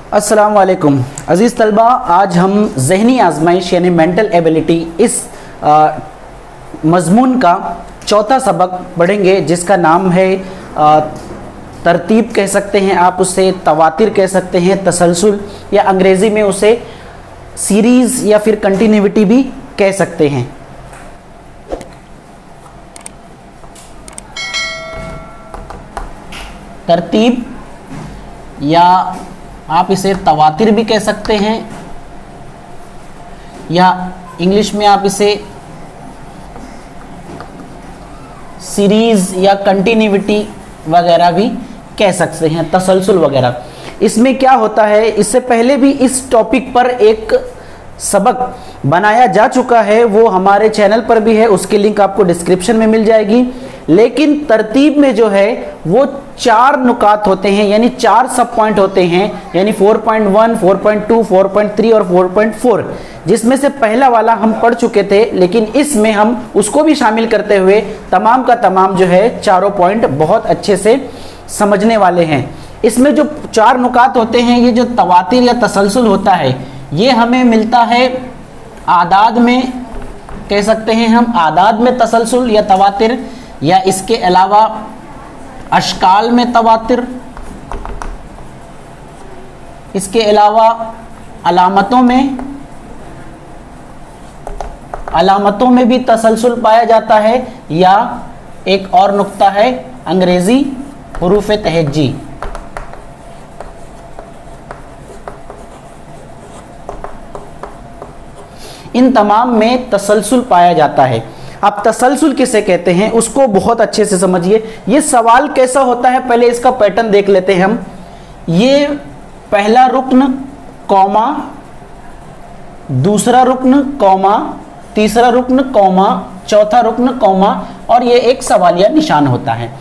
अस्सलाम वालेकुम अज़ीज़ तलबा, आज हम ज़हनी आजमाइश यानी मेंटल एबिलिटी इस मज़मून का चौथा सबक पढ़ेंगे, जिसका नाम है तरतीब कह सकते हैं आप उसे, तवातिर कह सकते हैं, तसलसल या अंग्रेज़ी में उसे सीरीज़ या फिर कंटिन्यूटी भी कह सकते हैं। तरतीब या आप इसे तवातिर भी कह सकते हैं या इंग्लिश में आप इसे सीरीज या कंटिन्यूटी वगैरह भी कह सकते हैं, तसलसल वगैरह। इसमें क्या होता है, इससे पहले भी इस टॉपिक पर एक सबक बनाया जा चुका है, वो हमारे चैनल पर भी है, उसकी लिंक आपको डिस्क्रिप्शन में मिल जाएगी। लेकिन तरतीब में जो है वो 4 नुकात होते हैं, यानी 4 सब पॉइंट होते हैं, यानी 4.1, 4.2, 4.3 और 4.4, जिसमें से पहला वाला हम पढ़ चुके थे, लेकिन इसमें हम उसको भी शामिल करते हुए तमाम का तमाम जो है चारों पॉइंट बहुत अच्छे से समझने वाले हैं। इसमें जो 4 नुकात होते हैं, ये जो तवातिर या तसलसल होता है, ये हमें मिलता है आदाद में, कह सकते हैं हम आदाद में तसलसल या तवातिर, या इसके अलावा अशकाल में तवातिर, इसके अलावा अलामतों में भी तसलसल पाया जाता है, या एक और नुक्ता है अंग्रेजी हुरूफ तहज्जी। इन तमाम में तसलसल पाया जाता है। अब तसलसल किसे कहते हैं उसको बहुत अच्छे से समझिए। ये सवाल कैसा होता है, पहले इसका पैटर्न देख लेते हैं हम। ये पहला रुक्न कॉमा, दूसरा रुक्न कॉमा, तीसरा रुक्न कॉमा, चौथा रुक्न कॉमा, और ये एक सवालिया निशान होता है।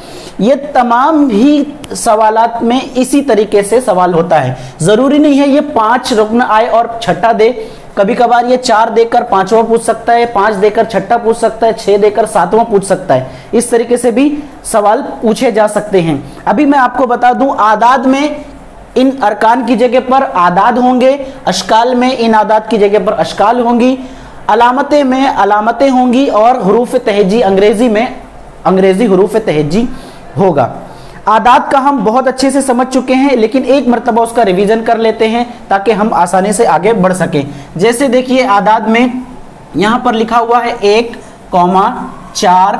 ये तमाम ही सवालात में इसी तरीके से सवाल होता है। जरूरी नहीं है ये 5 रुक्न आए और छठा दे, कभी कभार ये 4 देकर 5वां पूछ सकता है, 5 देकर छठा पूछ सकता है, 6 देकर 7वां पूछ सकता है। इस तरीके से भी सवाल पूछे जा सकते हैं। अभी मैं आपको बता दूं, आदाद में इन अरकान की जगह पर आदाद होंगे, अशकाल में इन आदाद की जगह पर अशकाल होंगी, अलामतें में अलामतें होंगी, और हुरूफ तहज्जी अंग्रेजी में अंग्रेजी हुरूफ तहज्जी होगा। आदाद का हम बहुत अच्छे से समझ चुके हैं, लेकिन एक मरतबा उसका रिवीजन कर लेते हैं ताकि हम आसानी से आगे बढ़ सकें। जैसे देखिए, आदाद में यहाँ पर लिखा हुआ है 1, 4,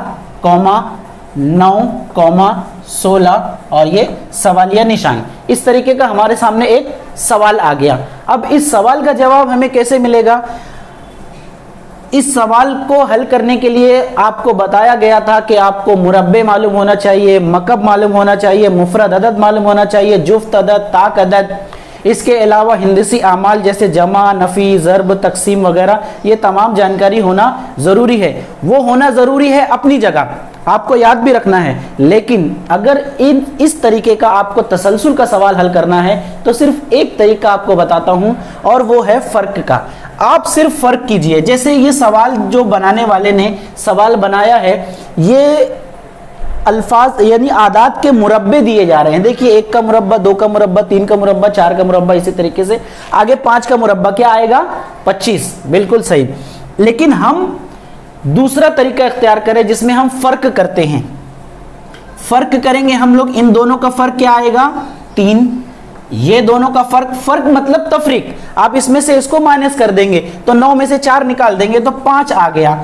9, 16, और ये सवालिया निशान। इस तरीके का हमारे सामने एक सवाल आ गया। अब इस सवाल का जवाब हमें कैसे मिलेगा? इस सवाल को हल करने के लिए आपको बताया गया था कि आपको मुरब्बे मालूम होना चाहिए, मकब मालूम होना चाहिए, मुफरद अदद मालूम होना चाहिए, जुफ्त अदद, ताक अदद, इसके अलावा हिंदसी आमाल जैसे जमा, नफ़ी, ज़र्ब, तकसीम वगैरह, ये तमाम जानकारी होना ज़रूरी है। वो होना ज़रूरी है अपनी जगह, आपको याद भी रखना है। लेकिन अगर इस तरीके का आपको तसलसल का सवाल हल करना है तो सिर्फ एक तरीका आपको बताता हूं, और वो है फ़र्क का। आप सिर्फ फ़र्क कीजिए। जैसे ये सवाल जो बनाने वाले ने सवाल बनाया है, ये अल्फाज यानी आदाद के मुरब्बे दिए जा रहे हैं। देखिए, 1 का मुरब्बा, 2 का मुरब्बा, 3 का मुरब्बा, 4 का मुरब्बा, इसी तरीके से आगे 5 का मुरब्बा, क्या आएगा? 25। बिल्कुल सही। लेकिन हम दूसरा तरीका इख्तियार करें जिसमें हम फ़र्क करते हैं। फ़र्क करेंगे हम लोग, इन दोनों का फ़र्क क्या आएगा? 3। ये दोनों का फ़र्क मतलब तफरीक। आप इसमें से इसको माइनस कर देंगे तो 9 में से 4 निकाल देंगे तो 5 आ गया,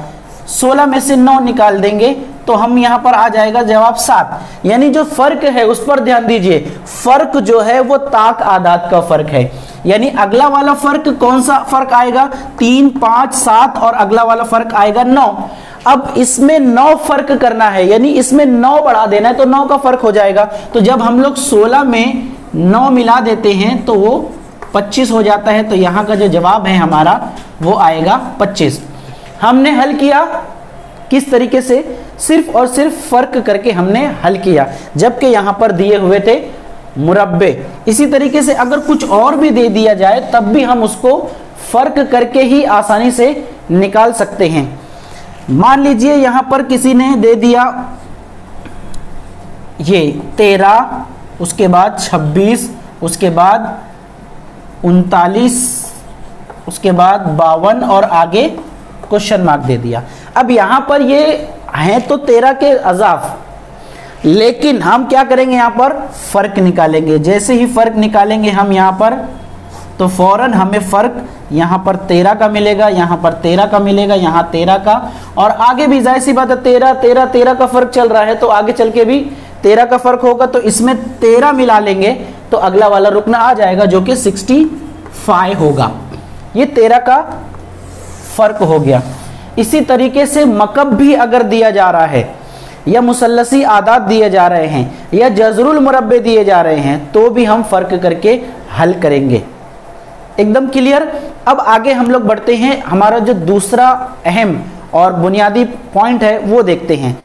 16 में से 9 निकाल देंगे तो हम यहाँ पर आ जाएगा जवाब 7। यानी जो फ़र्क है उस पर ध्यान दीजिए। फ़र्क जो है वो ताक आदाद का फ़र्क है। यानी अगला वाला फ़र्क कौन सा फ़र्क आएगा? 3, 5, 7, और अगला वाला फ़र्क आएगा 9। अब इसमें 9 फ़र्क करना है, यानी इसमें 9 बढ़ा देना है तो 9 का फ़र्क हो जाएगा। तो जब हम लोग 16 में 9 मिला देते हैं तो वो 25 हो जाता है। तो यहाँ का जो जवाब है हमारा वो आएगा 25। हमने हल किया किस तरीके से? सिर्फ और सिर्फ फ़र्क करके हमने हल किया, जबकि यहाँ पर दिए हुए थे मुरब्बे। इसी तरीके से अगर कुछ और भी दे दिया जाए तब भी हम उसको फ़र्क करके ही आसानी से निकाल सकते हैं। मान लीजिए यहाँ पर किसी ने दे दिया ये 13, उसके बाद 26, उसके बाद 39, उसके बाद 52 और आगे क्वेश्चन मार्क दे दिया। अब यहां पर ये हैं तो 13 के अजाफ, लेकिन हम क्या करेंगे, यहां पर फर्क निकालेंगे। जैसे ही फर्क निकालेंगे हम यहां पर, तो फौरन हमें फर्क यहां पर 13 का मिलेगा, यहां पर 13 का मिलेगा, यहां 13 का, और आगे भी जाहिर सी बात है 13 का फर्क चल रहा है, तो आगे चल के भी 13 का फर्क होगा, तो इसमें 13 मिला लेंगे तो अगला वाला रुकना आ जाएगा जो कि 65 होगा। ये 13 का फर्क हो गया। इसी तरीके से मकब भी अगर दिया जा रहा है, या मुसल्लसी आदाद दिए जा रहे हैं, या जज़रुल मुरब्बे दिए जा रहे हैं, तो भी हम फर्क करके हल करेंगे। एकदम क्लियर। अब आगे हम लोग बढ़ते हैं, हमारा जो दूसरा अहम और बुनियादी पॉइंट है वो देखते हैं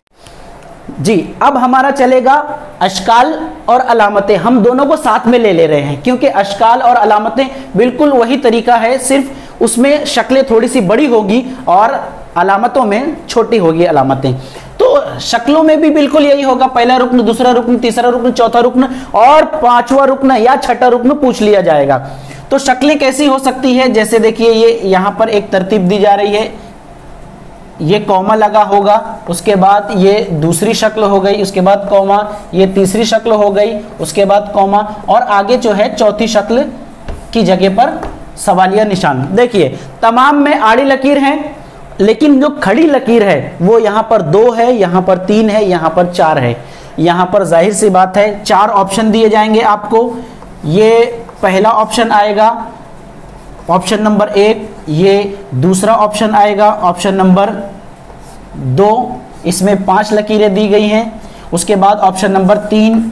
जी। अब हमारा चलेगा अशकाल और अलामतें, हम दोनों को साथ में ले रहे हैं, क्योंकि अशकाल और अलामतें बिल्कुल वही तरीका है, सिर्फ उसमें शक्लें थोड़ी सी बड़ी होगी और अलामतों में छोटी होगी अलामतें। तो शक्लों में भी बिल्कुल यही होगा, पहला रुकन, दूसरा रुकन, तीसरा रुकन, चौथा रुकन और पांचवा रुकन या छठा रुकन पूछ लिया जाएगा। तो शक्लें कैसी हो सकती है, जैसे देखिए ये यहां पर एक तरतीब दी जा रही है, ये कॉमा लगा होगा, उसके बाद ये दूसरी शक्ल हो गई, उसके बाद कॉमा, ये तीसरी शक्ल हो गई, उसके बाद कॉमा, और आगे जो है चौथी शक्ल की जगह पर सवालिया निशान। देखिए तमाम में आड़ी लकीर हैं, लेकिन जो खड़ी लकीर है वो यहाँ पर 2 है, यहाँ पर 3 है, यहाँ पर 4 है। यहाँ पर जाहिर सी बात है 4 ऑप्शन दिए जाएंगे आपको। ये पहला ऑप्शन आएगा, ऑप्शन नंबर 1, ये दूसरा ऑप्शन आएगा, ऑप्शन नंबर 2, इसमें 5 लकीरें दी गई हैं। उसके बाद ऑप्शन नंबर 3,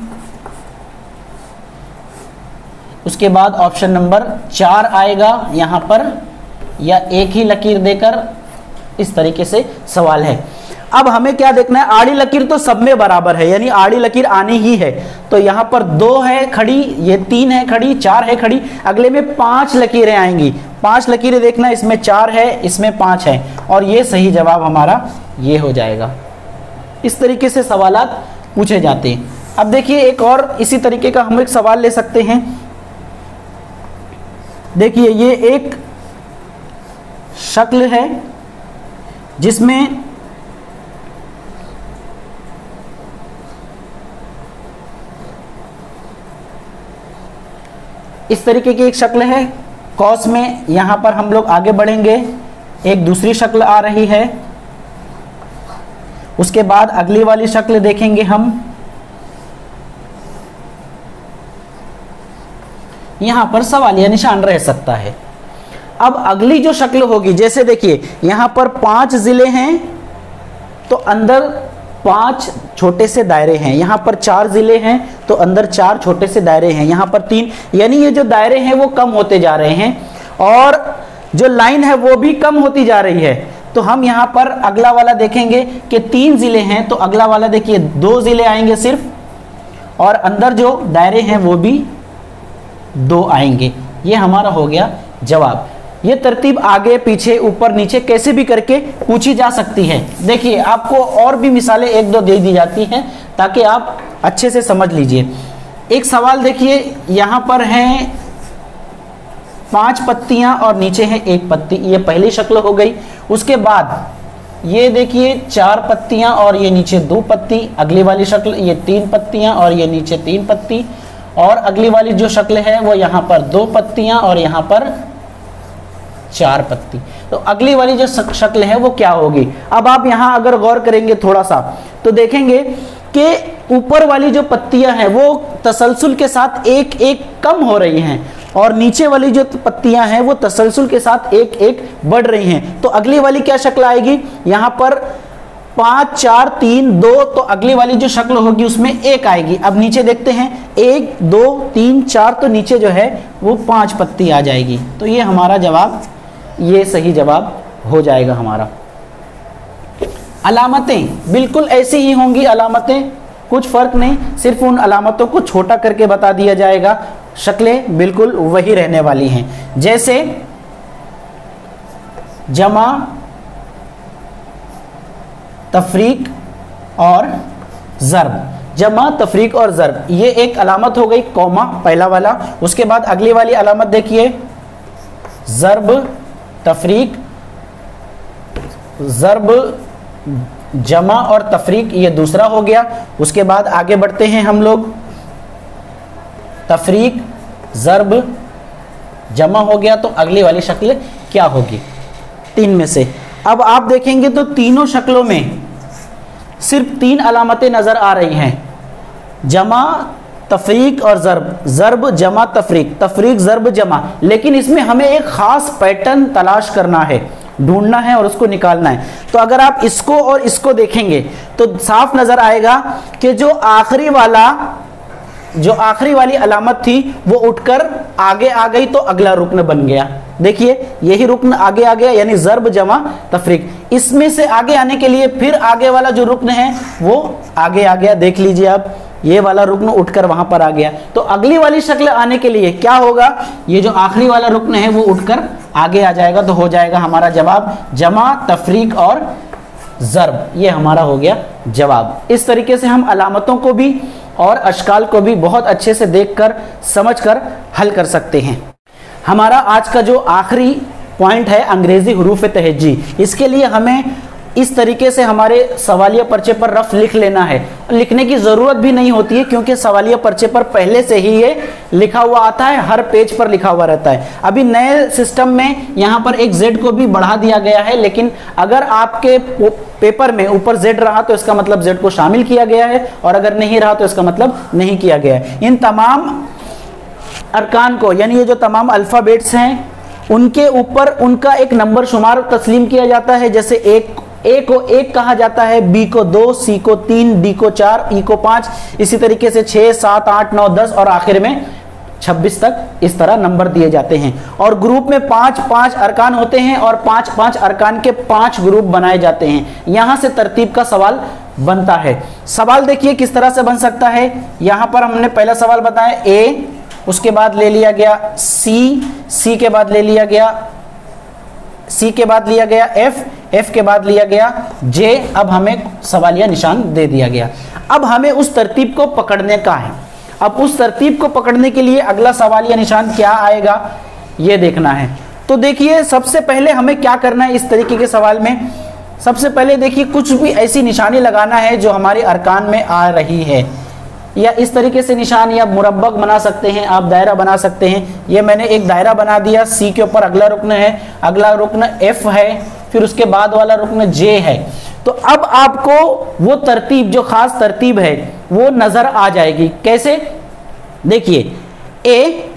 उसके बाद ऑप्शन नंबर 4 आएगा यहाँ पर, या एक ही लकीर देकर इस तरीके से सवाल है। अब हमें क्या देखना है, आड़ी लकीर तो सब में बराबर है, यानी आड़ी लकीर आनी ही है। तो यहाँ पर 2 है खड़ी, ये 3 है खड़ी, 4 है खड़ी, अगले में 5 लकीरें आएंगी। 5 लकीरें देखना, इसमें 4 है, इसमें 5 है, और ये सही जवाब हमारा ये हो जाएगा। इस तरीके से सवालात पूछे जाते हैं। अब देखिए एक और इसी तरीके का हम एक सवाल ले सकते हैं। देखिए ये एक शक्ल है जिसमें इस तरीके की एक शक्ल है, कॉस में। यहां पर हम लोग आगे बढ़ेंगे, एक दूसरी शक्ल आ रही है, उसके बाद अगली वाली शक्ल देखेंगे हम। यहां पर सवालिया निशान रह सकता है। अब अगली जो शक्ल होगी, जैसे देखिए यहां पर 5 जिले हैं, तो अंदर 5 छोटे से दायरे हैं, यहां पर 4 जिले हैं तो अंदर 4 छोटे से दायरे हैं, यहां पर 3, यानी ये जो दायरे हैं वो कम होते जा रहे हैं, और जो लाइन है वो भी कम होती जा रही है। तो हम यहां पर अगला वाला देखेंगे कि 3 जिले हैं, तो अगला वाला देखिए 2 जिले आएंगे सिर्फ, और अंदर जो दायरे हैं वो भी 2 आएंगे। ये हमारा हो गया जवाब। ये तरतीब आगे पीछे ऊपर नीचे कैसे भी करके पूछी जा सकती है। देखिए आपको और भी मिसालें 1-2 दे दी जाती हैं ताकि आप अच्छे से समझ लीजिए। एक सवाल देखिए, यहाँ पर हैं 5 पत्तियां और नीचे है 1 पत्ती, ये पहली शक्ल हो गई। उसके बाद ये देखिए 4 पत्तियां और ये नीचे 2 पत्ती, अगली वाली शक्ल ये 3 पत्तियां और ये नीचे 3 पत्ती, और अगली वाली जो शक्ल है वो यहाँ पर 2 पत्तियां और यहाँ पर 4 पत्ती। तो अगली वाली जो शक्ल है वो क्या होगी। अब आप यहाँ अगर गौर करेंगे थोड़ा सा तो देखेंगे कि ऊपर वाली जो पत्तियां हैं वो तसलसल के साथ एक एक कम हो रही हैं, और नीचे वाली जो पत्तियां हैं वो तसलसल के साथ एक एक बढ़ रही हैं। तो अगली वाली क्या शक्ल आएगी, यहाँ पर 5 4 3 2, तो अगली वाली जो शक्ल होगी उसमें 1 आएगी। अब नीचे देखते हैं 1 2 3 4, तो नीचे जो है वो 5 पत्ती आ जाएगी। तो ये हमारा जवाब, ये सही जवाब हो जाएगा हमारा। अलामतें बिल्कुल ऐसी ही होंगी, अलामतें कुछ फर्क नहीं, सिर्फ उन अलामतों को छोटा करके बता दिया जाएगा, शक्लें बिल्कुल वही रहने वाली हैं। जैसे जमा, तफरीक और ज़र्ब। जमा, तफरीक और ज़र्ब, ये एक अलामत हो गई कौमा पहला वाला। उसके बाद अगली वाली अलामत देखिए, ज़र्ब, तफरीक, ज़र्ब, जमा और तफरीक, ये दूसरा हो गया। उसके बाद आगे बढ़ते हैं हम लोग, तफरीक, ज़र्ब, जमा हो गया, तो अगली वाली शक्ल क्या होगी तीन में से। अब आप देखेंगे तो तीनों शक्लों में सिर्फ तीन अलामतें नज़र आ रही हैं, जमा, तफरीक और ज़र्ब, ज़र्ब, जमा, तफरीक, तफरीक, ज़र्ब, जमा। लेकिन इसमें हमें एक ख़ास पैटर्न तलाश करना है, ढूंढना है और उसको निकालना है। तो अगर आप इसको और इसको देखेंगे तो साफ नज़र आएगा कि जो आखिरी वाली अलामत थी वो उठकर आगे आ गई तो अगला रुक्न बन गया। देखिए यही रुक्न आगे आ गया, यानी ज़र्ब, जमा, तफरीक। इसमें से आगे आने के लिए फिर आगे वाला जो रुक्न है वो आगे आ गया। देख लीजिए आप, ये वाला रुक्न उठकर वहां पर आ गया। तो अगली वाली शक्ल आने के लिए क्या होगा, ये जो आखिरी वाला रुक्न है वो उठकर आगे आ जाएगा, तो हो जाएगा हमारा जवाब जमा, तफरीक और ज़र्ब। ये हमारा हो गया जवाब। इस तरीके से हम अलामतों को भी और अशकाल को भी बहुत अच्छे से देखकर समझकर हल कर सकते हैं। हमारा आज का जो आखिरी पॉइंट है अंग्रेजी हुरूफ तहज्जी, इसके लिए हमें इस तरीके से हमारे सवालिया पर्चे पर रफ लिख लेना है। लिखने की ज़रूरत भी नहीं होती है क्योंकि सवालिया पर्चे पर पहले से ही ये लिखा हुआ आता है, हर पेज पर लिखा हुआ रहता है। अभी नए सिस्टम में यहाँ पर एक Z को भी बढ़ा दिया गया है, लेकिन अगर आपके पेपर में ऊपर Z रहा तो इसका मतलब Z को शामिल किया गया है, और अगर नहीं रहा तो इसका मतलब नहीं किया गया है। इन तमाम अरकान को, यानी ये जो तमाम अल्फ़ाबेट्स हैं, उनके ऊपर उनका एक नंबर शुमार तस्लीम किया जाता है। जैसे ए को 1 कहा जाता है, बी को 2, सी को 3, डी को 4, ई को 5, इसी तरीके से 6, 7, 8, 9, 10 और आखिर में 26 तक इस तरह नंबर दिए जाते हैं। और ग्रुप में 5-5 अरकान होते हैं और 5-5 अरकान के 5 ग्रुप बनाए जाते हैं। यहां से तरतीब का सवाल बनता है। सवाल देखिए किस तरह से बन सकता है। यहां पर हमने पहला सवाल बताया ए, उसके बाद ले लिया गया सी के बाद ले लिया गया एफ के बाद लिया गया जे। अब हमें सवालिया निशान दे दिया गया। अब हमें उस तरतीब को पकड़ने का है। अब उस तरतीब को पकड़ने के लिए अगला सवालिया निशान क्या आएगा ये देखना है। तो देखिए सबसे पहले हमें क्या करना है इस तरीके के सवाल में। सबसे पहले देखिए कुछ भी ऐसी निशानी लगाना है जो हमारे अरकान में आ रही है, या इस तरीके से निशान, या मुरब्बक बना सकते हैं आप, दायरा बना सकते हैं। ये मैंने एक दायरा बना दिया। सी के ऊपर अगला रुक्न है, अगला रुक्न एफ है, फिर उसके बाद वाला रुक्न जे है। तो अब आपको वो तरतीब, जो खास तरतीब है, वो नजर आ जाएगी। कैसे, देखिए ए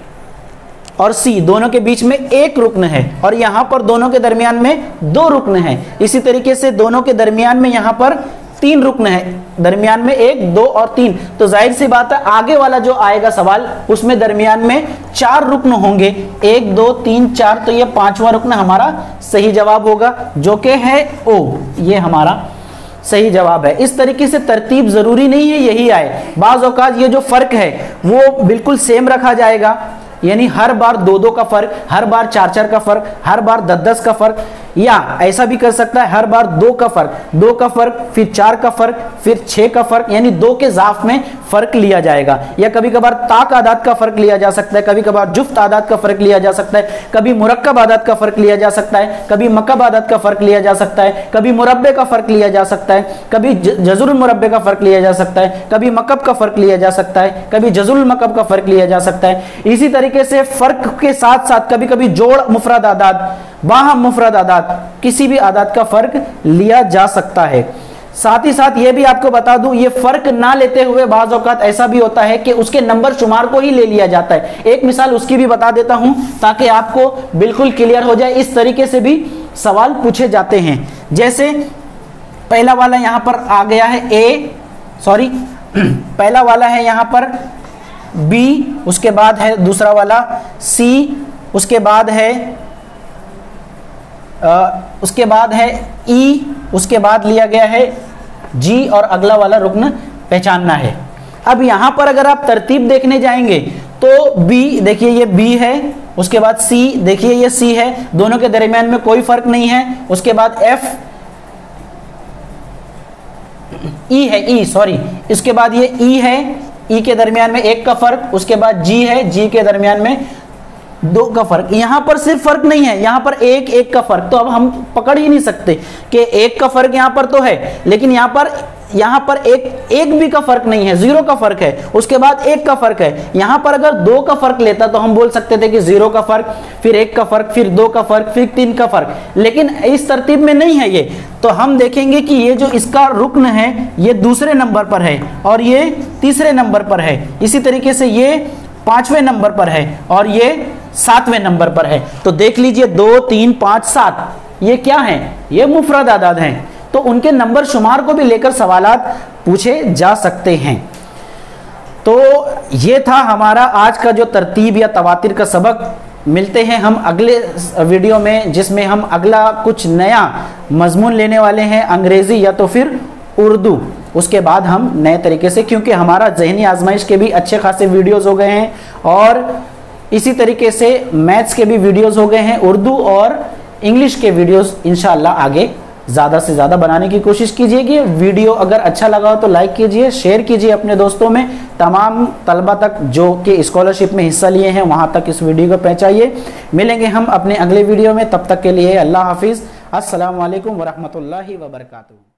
और सी दोनों के बीच में एक रुक्न है और यहां पर दोनों के दरमियान में 2 रुक्न है। इसी तरीके से दोनों के दरमियान में यहां पर 3 रुक्न है, दरमियान में 1, 2 और 3। तो जाहिर सी बात है आगे वाला जो आएगा सवाल उसमें दरमियान में 4 रुक्न होंगे, 1, 2, 3, 4। तो ये 5वां रुक्न हमारा सही जवाब होगा, जो कि है ओ। ये हमारा सही जवाब है। इस तरीके से तरतीब जरूरी नहीं है यही आए, बाज़ औक़ात ये जो फर्क है वो बिल्कुल सेम रखा जाएगा, यानी हर बार 2-2 का फर्क, हर बार 4-4 का फर्क, हर बार 10-10 का फर्क, या ऐसा भी कर सकता है हर बार 2 का फर्क, फिर 4 का फर्क, फिर 6 का फर्क, यानी 2 के ज़ाफ में फर्क लिया जाएगा। या कभी कभार ताक आदात का फर्क लिया जा सकता है, कभी कभार जुफ्त आदात का फर्क लिया जा सकता है, कभी मुरक्कब आदात का फर्क लिया जा सकता है, कभी मकब आदात का फर्क लिया जा सकता है, कभी मुरब्बे का फर्क लिया जा सकता है, कभी जज़ुल मुरब्बे का फर्क लिया जा सकता है, कभी मकब का फर्क लिया जा सकता है, कभी जज़ुल मकब का फर्क लिया जा सकता है। इसी तरीके से फर्क के साथ साथ कभी कभी जोड़ मुफरद आदात, वाह मुफरद आदात, किसी भी आदात का फर्क लिया जा सकता है। साथ ही साथ ये भी आपको बता दूं, ये फर्क ना लेते हुए बाज़ औक़ात ऐसा भी होता है कि उसके नंबर शुमार को ही ले लिया जाता है। एक मिसाल उसकी भी बता देता हूं ताकि आपको बिल्कुल क्लियर हो जाए। इस तरीके से भी सवाल पूछे जाते हैं। जैसे पहला वाला यहां पर आ गया है पहला वाला है यहां पर बी, उसके बाद है दूसरा वाला सी, उसके बाद है ई, उसके बाद लिया गया है जी और अगला वाला रुक्न पहचानना है। अब यहां पर अगर आप तरतीब देखने जाएंगे तो बी, देखिए ये बी है, उसके बाद सी, देखिए ये सी है, दोनों के दरमियान में कोई फर्क नहीं है। उसके बाद एफ, ई है, ई सॉरी, इसके बाद ये ई है, ई के दरमियान में 1 का फर्क, उसके बाद जी है, जी के दरमियान में 2 का फर्क। यहां पर सिर्फ फर्क नहीं है, यहां पर 1 का फर्क, तो अब हम पकड़ ही नहीं सकते कि 1 का फर्क यहां पर तो है, लेकिन यहां पर एक भी का फर्क नहीं है, 0 का फर्क है, उसके बाद 1 का फर्क है। यहां पर अगर 2 का फर्क लेता तो हम बोल सकते थे कि 0 का फर्क, फिर 1 का फर्क, फिर 2 का फर्क, फिर 3 का फर्क, लेकिन इस तरतीब में नहीं है ये। तो हम देखेंगे कि ये जो इसका रुक्न है ये दूसरे नंबर पर है और ये तीसरे नंबर पर है, इसी तरीके से ये 5वें नंबर पर है और ये 7वें नंबर पर है। तो देख लीजिए 2, 3, 5, 7 ये क्या है, ये मुफरद आदाद हैं, तो उनके नंबर शुमार को भी लेकर सवालात पूछे जा सकते हैं। तो ये था हमारा आज का जो तरतीब या तवातिर का सबक। मिलते हैं हम अगले वीडियो में, जिसमें हम अगला कुछ नया मजमून लेने वाले हैं, अंग्रेजी या तो फिर उर्दू। उसके बाद हम नए तरीके से, क्योंकि हमारा ज़हनी आजमाइश के भी अच्छे खासे वीडियोस हो गए हैं और इसी तरीके से मैथ्स के भी वीडियोस हो गए हैं, उर्दू और इंग्लिश के वीडियोस इंशाअल्लाह आगे ज़्यादा से ज़्यादा बनाने की कोशिश कीजिएगी। वीडियो अगर अच्छा लगा हो तो लाइक कीजिए, शेयर कीजिए अपने दोस्तों में, तमाम तलबा तक जो कि स्कॉलरशिप में हिस्सा लिए हैं वहाँ तक इस वीडियो को पहुँचाइए। मिलेंगे हम अपने अगले वीडियो में, तब तक के लिए अल्लाह हाफिज़, अस्सलामु अलैकुम वरहमतुल्लाहि वबरकातुहू।